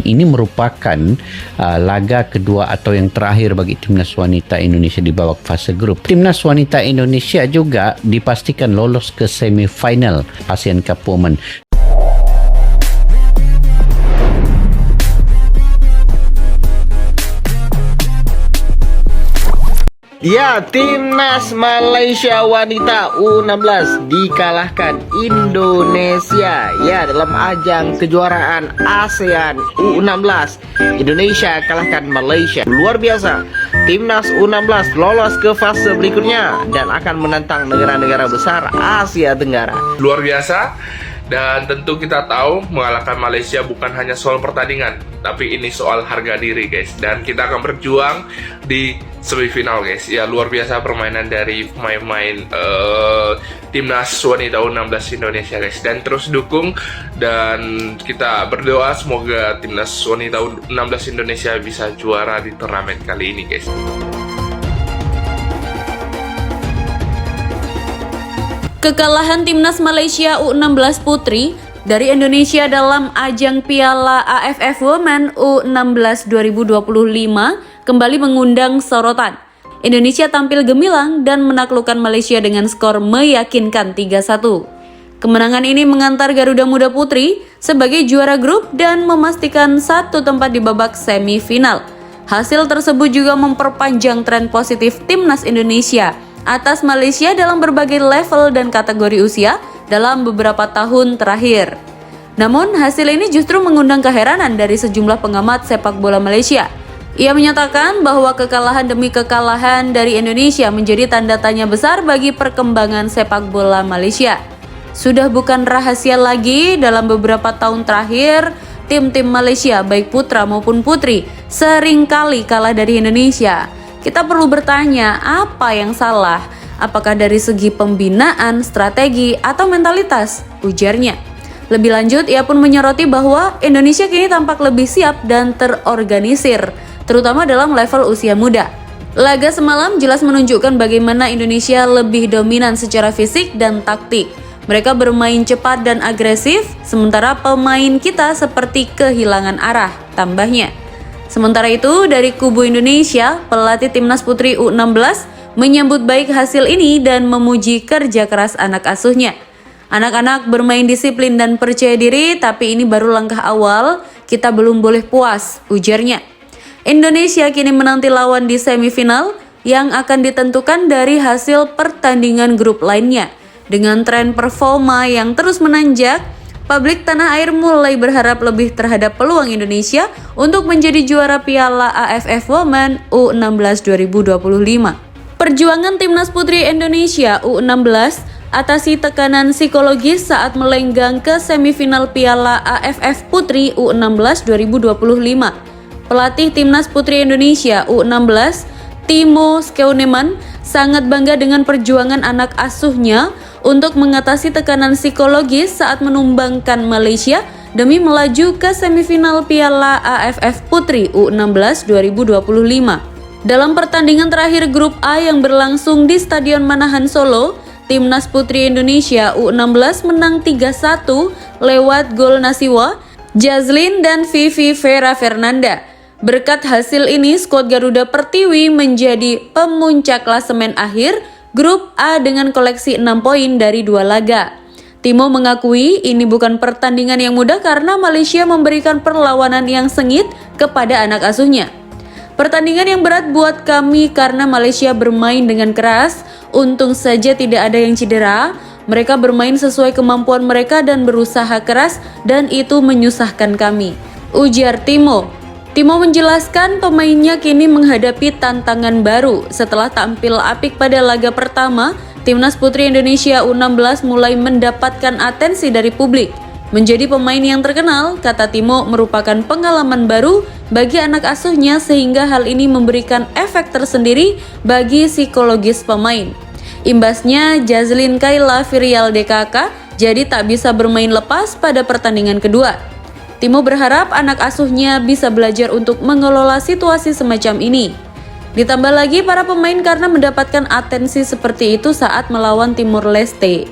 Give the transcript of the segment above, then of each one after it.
Ini merupakan laga kedua atau yang terakhir bagi timnas wanita Indonesia di babak fase grup. Timnas wanita Indonesia juga dipastikan lolos ke semifinal Asian Cup Women. Ya, Timnas Malaysia Wanita U16 dikalahkan Indonesia ya dalam ajang kejuaraan ASEAN U16. Indonesia kalahkan Malaysia. Luar biasa. Timnas U16 lolos ke fase berikutnya dan akan menantang negara-negara besar Asia Tenggara. Luar biasa. Dan tentu kita tahu mengalahkan Malaysia bukan hanya soal pertandingan, tapi ini soal harga diri, guys. Dan kita akan berjuang di semifinal, guys. Ya, luar biasa permainan dari pemain-pemain timnas wanita U16 Indonesia, guys. Dan terus dukung dan kita berdoa semoga timnas wanita U16 Indonesia bisa juara di turnamen kali ini, guys. Kekalahan timnas Malaysia U16 Putri dari Indonesia dalam ajang Piala AFF Women U16 2025 kembali mengundang sorotan. Indonesia tampil gemilang dan menaklukkan Malaysia dengan skor meyakinkan 3-1. Kemenangan ini mengantar Garuda Muda Putri sebagai juara grup dan memastikan satu tempat di babak semifinal. Hasil tersebut juga memperpanjang tren positif timnas Indonesia atas Malaysia dalam berbagai level dan kategori usia dalam beberapa tahun terakhir. Namun, hasil ini justru mengundang keheranan dari sejumlah pengamat sepak bola Malaysia. Ia menyatakan bahwa kekalahan demi kekalahan dari Indonesia menjadi tanda tanya besar bagi perkembangan sepak bola Malaysia. Sudah bukan rahasia lagi dalam beberapa tahun terakhir, tim-tim Malaysia baik putra maupun putri seringkali kalah dari Indonesia. Kita perlu bertanya, apa yang salah? Apakah dari segi pembinaan, strategi, atau mentalitas? Ujarnya. Lebih lanjut, ia pun menyoroti bahwa Indonesia kini tampak lebih siap dan terorganisir, terutama dalam level usia muda. Laga semalam jelas menunjukkan bagaimana Indonesia lebih dominan secara fisik dan taktik. Mereka bermain cepat dan agresif, sementara pemain kita seperti kehilangan arah, tambahnya. Sementara itu, dari kubu Indonesia, pelatih timnas putri U16 menyambut baik hasil ini dan memuji kerja keras anak asuhnya. Anak-anak bermain disiplin dan percaya diri, tapi ini baru langkah awal, kita belum boleh puas, ujarnya. Indonesia kini menanti lawan di semifinal yang akan ditentukan dari hasil pertandingan grup lainnya. Dengan tren performa yang terus menanjak, publik tanah air mulai berharap lebih terhadap peluang Indonesia untuk menjadi juara Piala AFF Women U16 2025. Perjuangan timnas putri Indonesia U16 atasi tekanan psikologis saat melenggang ke semifinal Piala AFF Putri U16 2025. Pelatih timnas putri Indonesia U16, Timo Scheuneman, sangat bangga dengan perjuangan anak asuhnya untuk mengatasi tekanan psikologis saat menumbangkan Malaysia demi melaju ke semifinal Piala AFF Putri U16 2025. Dalam pertandingan terakhir grup A yang berlangsung di Stadion Manahan Solo, timnas putri Indonesia U16 menang 3-1 lewat gol Nasiwa, Jazlyn dan Vivi Vera Fernanda. Berkat hasil ini, skuad Garuda Pertiwi menjadi pemuncak klasemen akhir Grup A dengan koleksi 6 poin dari 2 laga. Timo mengakui ini bukan pertandingan yang mudah karena Malaysia memberikan perlawanan yang sengit kepada anak asuhnya. Pertandingan yang berat buat kami karena Malaysia bermain dengan keras, untung saja tidak ada yang cedera. Mereka bermain sesuai kemampuan mereka dan berusaha keras dan itu menyusahkan kami, ujar Timo. Timo menjelaskan pemainnya kini menghadapi tantangan baru. Setelah tampil apik pada laga pertama, timnas putri Indonesia U16 mulai mendapatkan atensi dari publik. Menjadi pemain yang terkenal, kata Timo, merupakan pengalaman baru bagi anak asuhnya sehingga hal ini memberikan efek tersendiri bagi psikologis pemain. Imbasnya, Jazlyn Kayla Virial DKK jadi tak bisa bermain lepas pada pertandingan kedua. Timo berharap anak asuhnya bisa belajar untuk mengelola situasi semacam ini. Ditambah lagi para pemain karena mendapatkan atensi seperti itu saat melawan Timor Leste.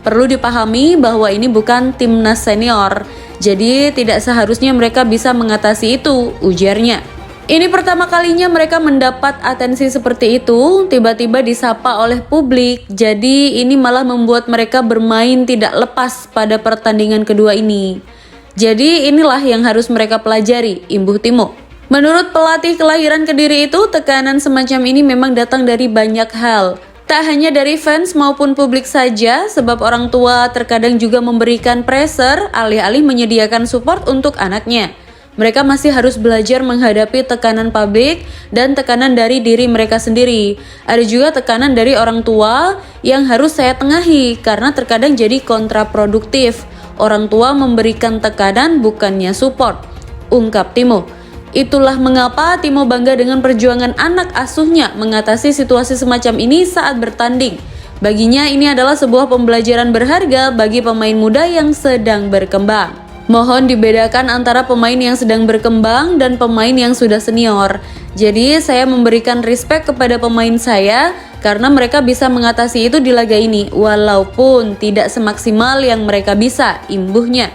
Perlu dipahami bahwa ini bukan timnas senior, jadi tidak seharusnya mereka bisa mengatasi itu, ujarnya. Ini pertama kalinya mereka mendapat atensi seperti itu, tiba-tiba disapa oleh publik, jadi ini malah membuat mereka bermain tidak lepas pada pertandingan kedua ini. Jadi inilah yang harus mereka pelajari, imbuh Timo. Menurut pelatih kelahiran Kediri itu, tekanan semacam ini memang datang dari banyak hal. Tak hanya dari fans maupun publik saja, sebab orang tua terkadang juga memberikan pressure alih-alih menyediakan support untuk anaknya. Mereka masih harus belajar menghadapi tekanan publik dan tekanan dari diri mereka sendiri. Ada juga tekanan dari orang tua yang harus saya tengahi karena terkadang jadi kontraproduktif. Orang tua memberikan tekanan bukannya support, ungkap Timo. Itulah mengapa Timo bangga dengan perjuangan anak asuhnya mengatasi situasi semacam ini saat bertanding. Baginya ini adalah sebuah pembelajaran berharga bagi pemain muda yang sedang berkembang. Mohon dibedakan antara pemain yang sedang berkembang dan pemain yang sudah senior. Jadi saya memberikan respect kepada pemain saya karena mereka bisa mengatasi itu di laga ini, walaupun tidak semaksimal yang mereka bisa, imbuhnya.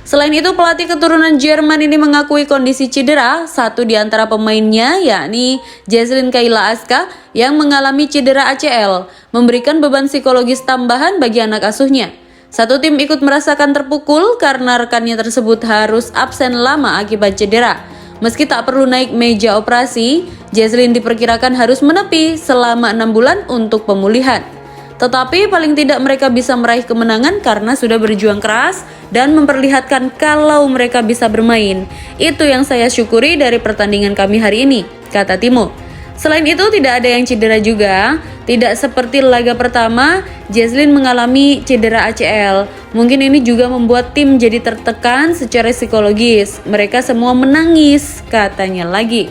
Selain itu, pelatih keturunan Jerman ini mengakui kondisi cedera satu di antara pemainnya, yakni Jesslyn Kayla Aska yang mengalami cedera ACL, memberikan beban psikologis tambahan bagi anak asuhnya. Satu tim ikut merasakan terpukul karena rekannya tersebut harus absen lama akibat cedera. Meski tak perlu naik meja operasi, Jesslyn diperkirakan harus menepi selama 6 bulan untuk pemulihan. Tetapi paling tidak mereka bisa meraih kemenangan karena sudah berjuang keras dan memperlihatkan kalau mereka bisa bermain. Itu yang saya syukuri dari pertandingan kami hari ini, kata Timo. Selain itu tidak ada yang cedera juga. Tidak seperti laga pertama, Jesslyn mengalami cedera ACL. Mungkin ini juga membuat tim jadi tertekan secara psikologis. Mereka semua menangis, katanya lagi.